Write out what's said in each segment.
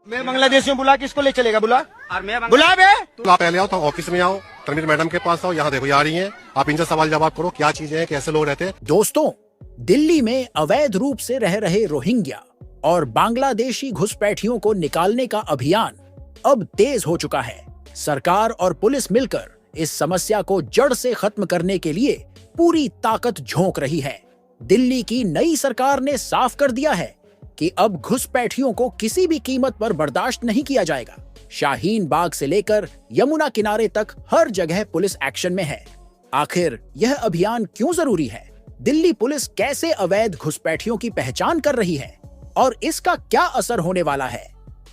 मैं बांग्लादेशियों बुला, किसको ले चलेगा? बुला और मैं बुला बे। तो आप पहले आओ तो ऑफिस में आओ, तनवीर मैडम के पास आओ, यहाँ देखो ये आ रही हैं, आप इनसे सवाल जवाब करो, क्या चीजें हैं, कैसे लोग रहते हैं। दोस्तों, दिल्ली में अवैध रूप से रह रहे रोहिंग्या और बांग्लादेशी घुसपैठियों को निकालने का अभियान अब तेज हो चुका है। सरकार और पुलिस मिलकर इस समस्या को जड़ से खत्म करने के लिए पूरी ताकत झोंक रही है। दिल्ली की नई सरकार ने साफ कर दिया है कि अब घुसपैठियों को किसी भी कीमत पर बर्दाश्त नहीं किया जाएगा। शाहीन बाग से लेकर यमुना किनारे तक हर जगह पुलिस एक्शन में है। आखिर यह अभियान क्यों जरूरी है? दिल्ली पुलिस कैसे अवैध घुसपैठियों की पहचान कर रही है और इसका क्या असर होने वाला है?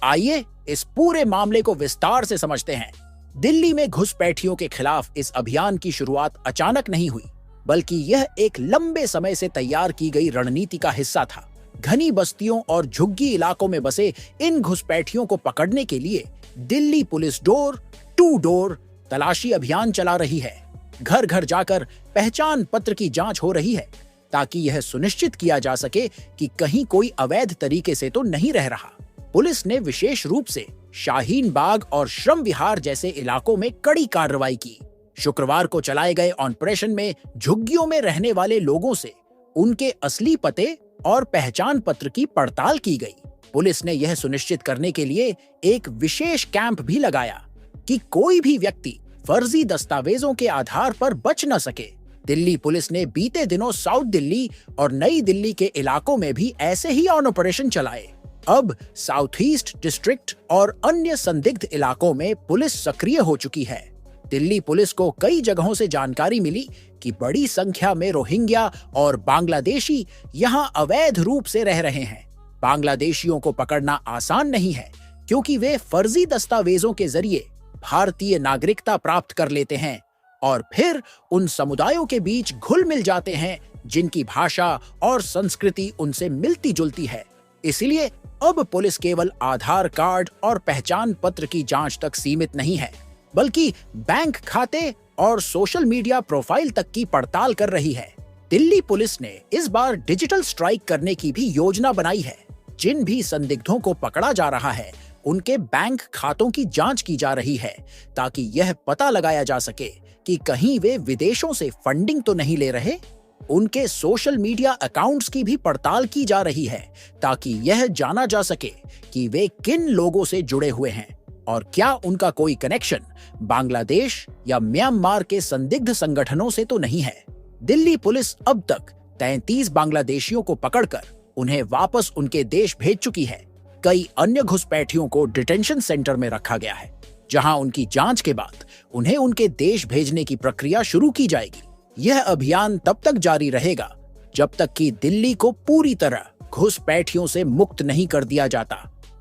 आइए इस पूरे मामले को विस्तार से समझते हैं। दिल्ली में घुसपैठियों के खिलाफ इस अभियान की शुरुआत अचानक नहीं हुई, बल्कि यह एक लंबे समय से तैयार की गई रणनीति का हिस्सा था। घनी बस्तियों और झुग्गी इलाकों में बसे इन घुसपैठियों को पकड़ने के लिए Delhi police door to door तलाशी अभियान चला रही है। घर घर जाकर पहचान पत्र की जांच हो रही है ताकि यह सुनिश्चित किया जा सके कि कहीं कोई अवैध तरीके से तो नहीं रह रहा। पुलिस ने विशेष रूप से शाहीन बाग और श्रम विहार जैसे इलाकों में कड़ी कार्रवाई की। शुक्रवार को चलाए गए ऑपरेशन में झुग्गियों में रहने वाले लोगों से उनके असली पते और पहचान पत्र की पड़ताल की गई। पुलिस ने यह सुनिश्चित करने के लिए एक विशेष कैंप भी लगाया कि कोई भी व्यक्ति फर्जी दस्तावेजों के आधार पर बच न सके। दिल्ली पुलिस ने बीते दिनों साउथ दिल्ली और नई दिल्ली के इलाकों में भी ऐसे ही ऑपरेशन चलाए। अब साउथ ईस्ट डिस्ट्रिक्ट और अन्य संदिग्ध इलाकों में पुलिस सक्रिय हो चुकी है। दिल्ली पुलिस को कई जगहों से जानकारी मिली कि बड़ी संख्या में रोहिंग्या और बांग्लादेशी यहां अवैध रूप से रह रहे हैं। बांग्लादेशियों को पकड़ना आसान नहीं है क्योंकि वे फर्जी दस्तावेजों के जरिए भारतीय नागरिकता प्राप्त कर लेते हैं और फिर उन समुदायों के बीच घुल मिल जाते हैं जिनकी भाषा और संस्कृति उनसे मिलती जुलती है। इसलिए अब पुलिस केवल आधार कार्ड और पहचान पत्र की जांच तक सीमित नहीं है, बल्कि बैंक खाते और सोशल मीडिया प्रोफाइल तक की पड़ताल कर रही है। दिल्ली पुलिस ने इस बार डिजिटल स्ट्राइक करने की भी योजना बनाई है। जिन भी संदिग्धों को पकड़ा जा रहा है उनके बैंक खातों की जांच की जा रही है ताकि यह पता लगाया जा सके कि कहीं वे विदेशों से फंडिंग तो नहीं ले रहे। उनके सोशल मीडिया अकाउंट्स की भी पड़ताल की जा रही है ताकि यह जाना जा सके कि वे किन लोगों से जुड़े हुए हैं और क्या उनका कोई कनेक्शन बांग्लादेश या म्यांमार के संदिग्ध संगठनों से तो नहीं है। दिल्ली पुलिस अब तक 33 बांग्लादेशियों को पकड़कर उन्हें वापस उनके देश भेज चुकी है। कई अन्य घुसपैठियों को डिटेंशन सेंटर में रखा गया है, जहां उनकी जांच के बाद उन्हें उनके देश भेजने की प्रक्रिया शुरू की जाएगी। यह अभियान तब तक जारी रहेगा जब तक कि दिल्ली को पूरी तरह घुसपैठियों से मुक्त नहीं कर दिया जाता।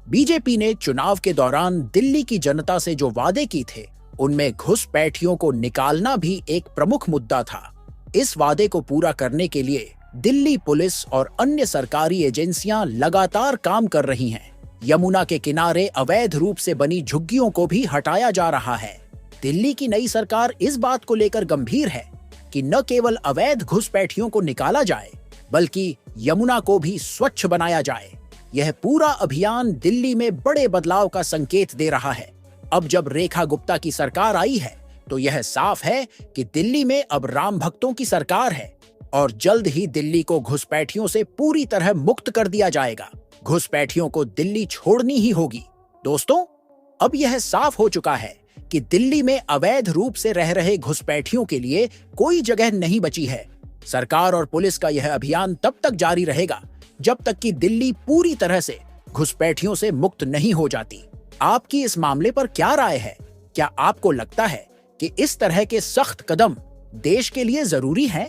बीजेपी ने चुनाव के दौरान दिल्ली की जनता से जो वादे किए थे, उनमें घुसपैठियों को निकालना भी एक प्रमुख मुद्दा था। इस वादे को पूरा करने के लिए दिल्ली पुलिस और अन्य सरकारी एजेंसियां लगातार काम कर रही हैं। यमुना के किनारे अवैध रूप से बनी झुग्गियों को भी हटाया जा रहा है। दिल्ली की नई सरकार इस बात को लेकर गंभीर है कि न केवल अवैध घुसपैठियों को निकाला जाए, बल्कि यमुना को भी स्वच्छ बनाया जाए। यह पूरा अभियान दिल्ली में बड़े बदलाव का संकेत दे रहा है। अब जब रेखा गुप्ता की सरकार आई है, तो यह साफ है कि दिल्ली में अब राम भक्तों की सरकार है और जल्द ही दिल्ली को घुसपैठियों से पूरी तरह मुक्त कर दिया जाएगा। घुसपैठियों को दिल्ली छोड़नी ही होगी। दोस्तों, अब यह साफ हो चुका है कि दिल्ली में अवैध रूप से रह रहे घुसपैठियों के लिए कोई जगह नहीं बची है। सरकार और पुलिस का यह अभियान तब तक जारी रहेगा जब तक कि दिल्ली पूरी तरह से घुसपैठियों से मुक्त नहीं हो जाती। आपकी इस मामले पर क्या राय है? क्या आपको लगता है कि इस तरह के सख्त कदम देश के लिए जरूरी हैं?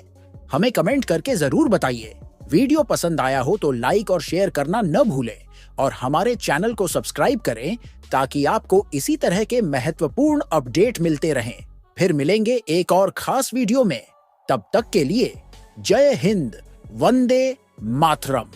हमें कमेंट करके जरूर बताइए। वीडियो पसंद आया हो तो लाइक और शेयर करना न भूलें और हमारे चैनल को सब्सक्राइब करें ताकि आपको इसी तरह के महत्वपूर्ण अपडेट मिलते रहें। फिर मिलेंगे एक और खास वीडियो में। तब तक के लिए जय हिंद, वंदे मातरम।